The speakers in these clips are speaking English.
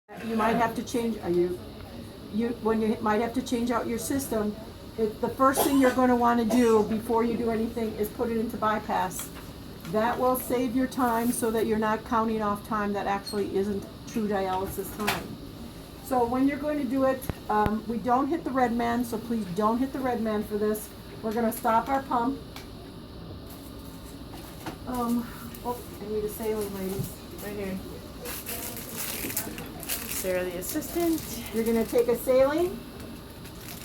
You might have to change, when you might have to change out your system, the first thing you're going to want to do before you do anything is put it into bypass. That will save your time so that you're not counting off time that actually isn't true dialysis time. So when you're going to do it, we don't hit the red man, so please don't hit the red man for this. We're going to stop our pump. Oh, I need a saline, ladies. Right here. Sarah, the assistant. You're going to take a saline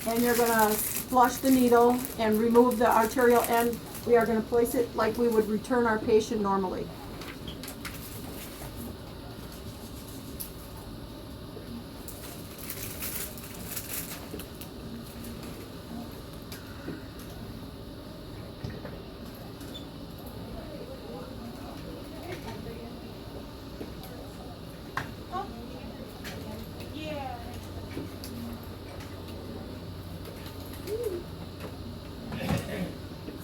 and you're going to flush the needle and remove the arterial end. We are going to place it like we would return our patient normally.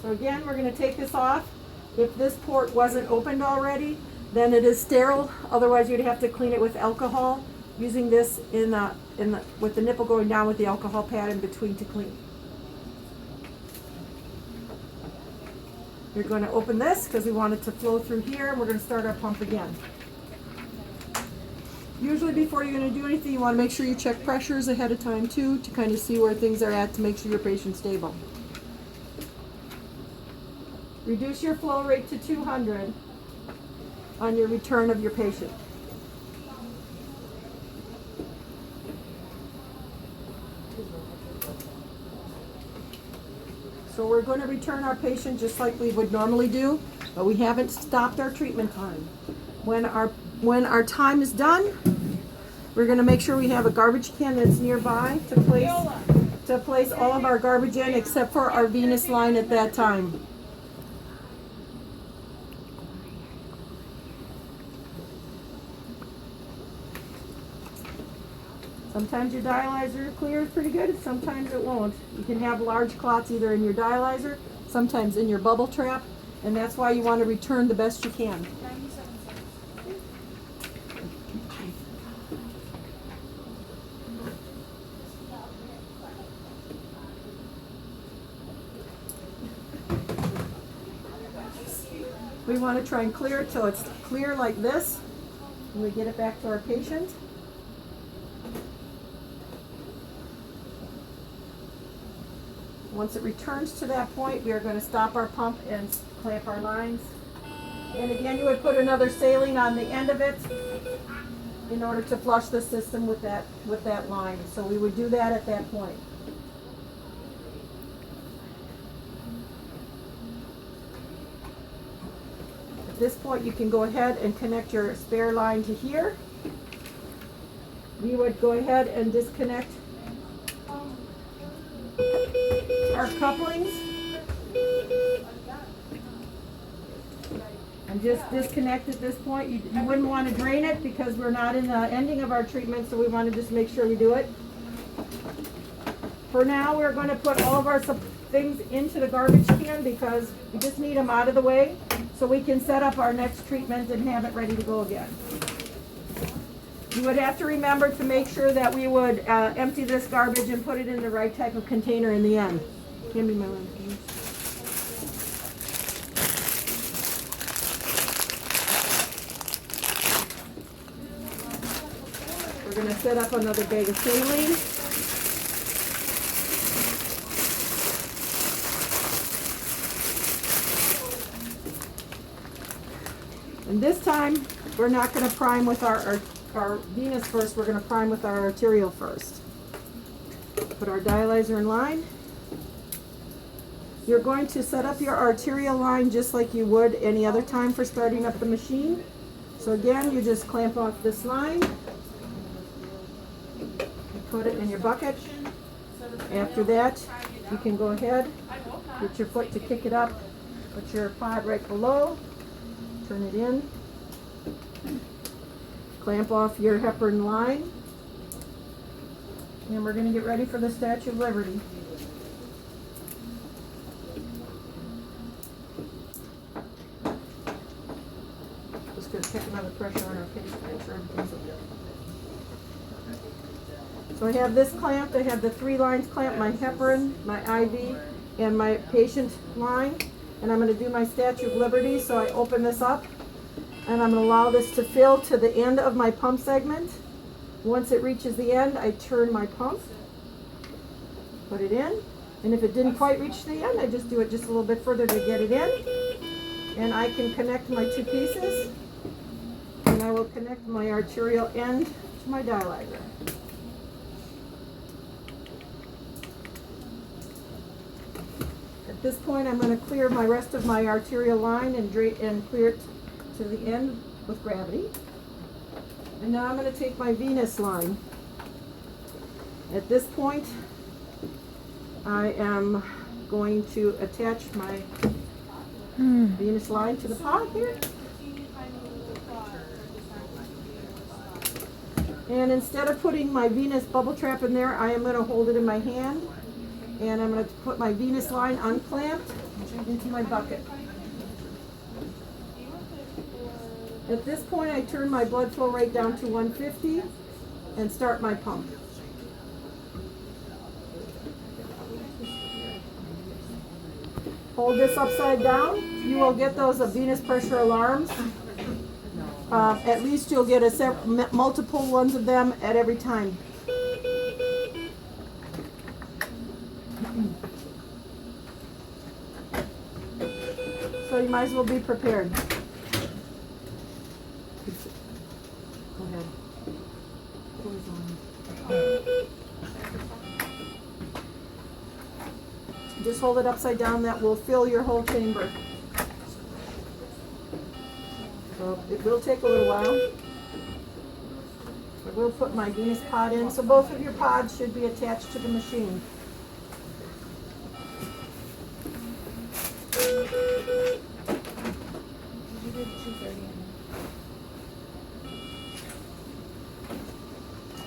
So again, we're going to take this off. If this port wasn't opened already, then it is sterile. Otherwise, you'd have to clean it with alcohol, using this with the nipple going down with the alcohol pad in between to clean. You're going to open this because we want it to flow through here, and we're going to start our pump again. Usually before you're going to do anything, you want to make sure you check pressures ahead of time too, to kind of see where things are at to make sure your patient's stable. Reduce your flow rate to 200 on your return of your patient. So we're going to return our patient just like we would normally do, but we haven't stopped our treatment time. When our time is done, we're going to make sure we have a garbage can that's nearby to place all of our garbage in except for our venous line at that time. Sometimes your dialyzer clears pretty good, sometimes it won't. You can have large clots either in your dialyzer, sometimes in your bubble trap, and that's why you want to return the best you can. We want to try and clear it till it's clear like this, and we get it back to our patient. Once it returns to that point, we are going to stop our pump and clamp our lines. And again, you would put another saline on the end of it in order to flush the system with that line. So we would do that at that point. At this point, you can go ahead and connect your spare line to here. We would go ahead and disconnect our couplings and just disconnect at this point. You wouldn't want to drain it because we're not in the ending of our treatment, so we want to just make sure we do it. For now, we're going to put all of our things into the garbage can because we just need them out of the way so we can set up our next treatment and have it ready to go again. You would have to remember to make sure that we would empty this garbage and put it in the right type of container in the end. Give me my line, please. We're going to set up another bag of saline. And this time, we're not going to prime with our venous first, we're going to prime with our arterial first. Put our dialyzer in line. You're going to set up your arterial line just like you would any other time for starting up the machine. So again, you just clamp off this line, put it in your bucket. After that, you can go ahead, get your foot to kick it up, put your pod right below, turn it in. Clamp off your heparin line, and we're going to get ready for the Statue of Liberty. Just going to check another pressure on our patient, make sure everything's okay. So I have this clamped, I have the 3 lines clamped, my heparin, my IV, and my patient line. And I'm going to do my Statue of Liberty, so I open this up, and I'm going to allow this to fill to the end of my pump segment. Once it reaches the end, I turn my pump, put it in, and if it didn't quite reach the end, I just do it just a little bit further to get it in. And I can connect my 2 pieces, and I will connect my arterial end to my dialyzer. At this point, I'm going to clear my rest of my arterial line and clear it to the end with gravity. And now I'm going to take my venous line. At this point, I am going to attach my venous line to the pod here. And instead of putting my venous bubble trap in there, I am going to hold it in my hand. And I'm going to put my venous line unclamped into my bucket. At this point, I turn my blood flow rate down to 150 and start my pump. Hold this upside down. You will get those venous pressure alarms. At least you'll get multiple ones of them at every time. So you might as well be prepared. Go ahead. Just hold it upside down. That will fill your whole chamber. So it will take a little while. I will put my venous pod in. So both of your pods should be attached to the machine.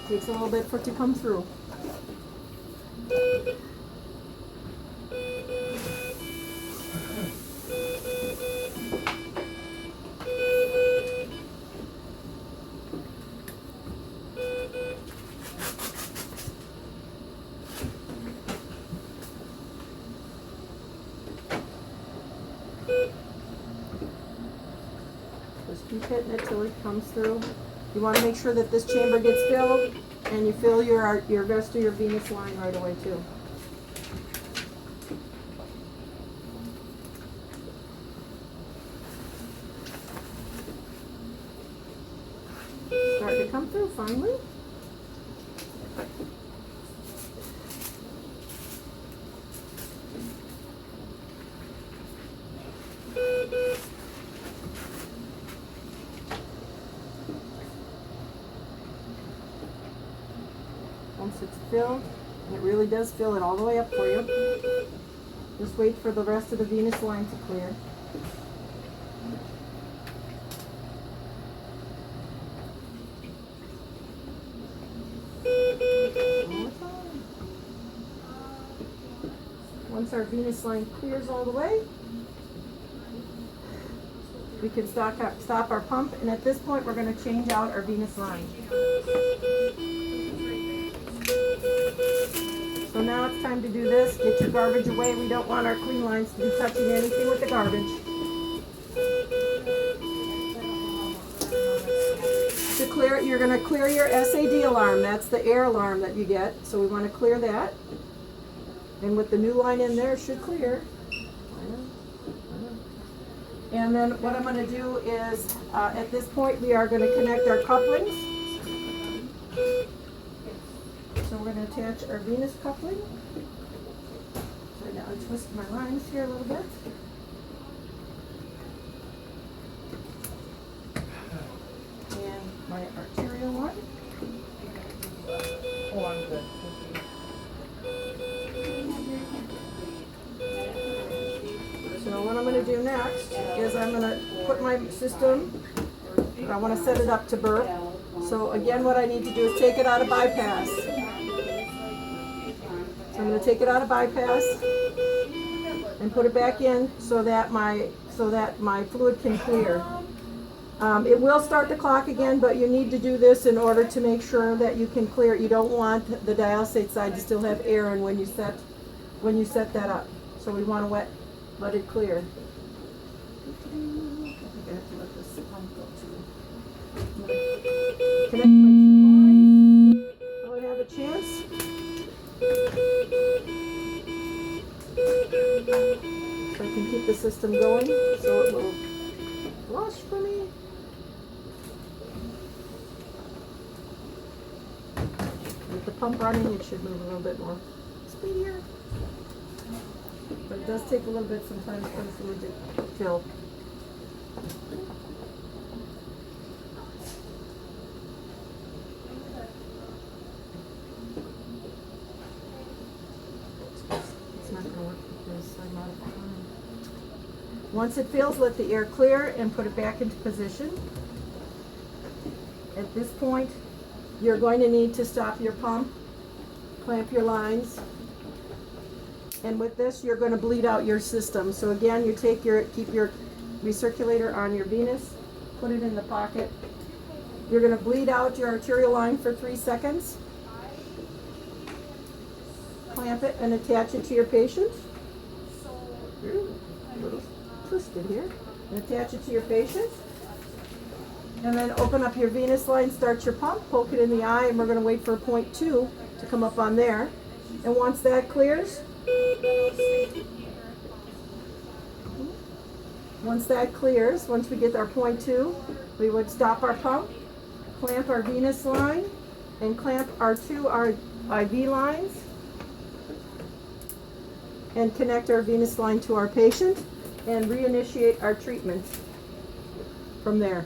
Takes a little bit for it to come through. Just keep hitting it till it comes through. You want to make sure that this chamber gets filled, and you fill your rest of your venous line right away too. Start to come through finally. Once it's filled, and it really does fill it all the way up for you, just wait for the rest of the venous line to clear. Once our venous line clears all the way, we can stop our pump, and at this point we're going to change out our venous line. So now it's time to do this. Get your garbage away. We don't want our clean lines to be touching anything with the garbage. To clear it, you're going to clear your SAD alarm. That's the air alarm that you get. So we want to clear that. And with the new line in there, it should clear. And then what I'm going to do is, at this point, we are going to connect our couplings. So we're going to attach our venous coupling. So now I twist my lines here a little bit. And my arterial one. Oh, I'm good. So what I'm going to do next is I'm going to put my system, I want to set it up to burp. So again, what I need to do is take it out of bypass. So I'm going to take it out of bypass and put it back in so that my fluid can clear. It will start the clock again, but you need to do this in order to make sure that you can clear it. You don't want the dialysate side to still have air in when you set that up. So we want to let it clear. I think I have to let this pump go too. Connect my 2 lines. Will it have a chance? So I can keep the system going so it will flush for me. With the pump running, it should move a little bit more speedier. But it does take a little bit sometimes for the fluid to fill. It's not going to work with this. I'm out of time. Once it fills, let the air clear and put it back into position. At this point, you're going to need to stop your pump, clamp your lines, and with this, you're going to bleed out your system. So again, you keep your recirculator on your venous, put it in the pocket. You're going to bleed out your arterial line for 3 seconds. Clamp it and attach it to your patient. Ooh, a little twisted here. And attach it to your patient. And then open up your venous line, start your pump, poke it in the eye, and we're going to wait for 0.2 to come up on there. And once that clears, once we get our 0.2, we would stop our pump, clamp our venous line, and clamp our 2 IV lines, and connect our venous line to our patient, and reinitiate our treatment from there.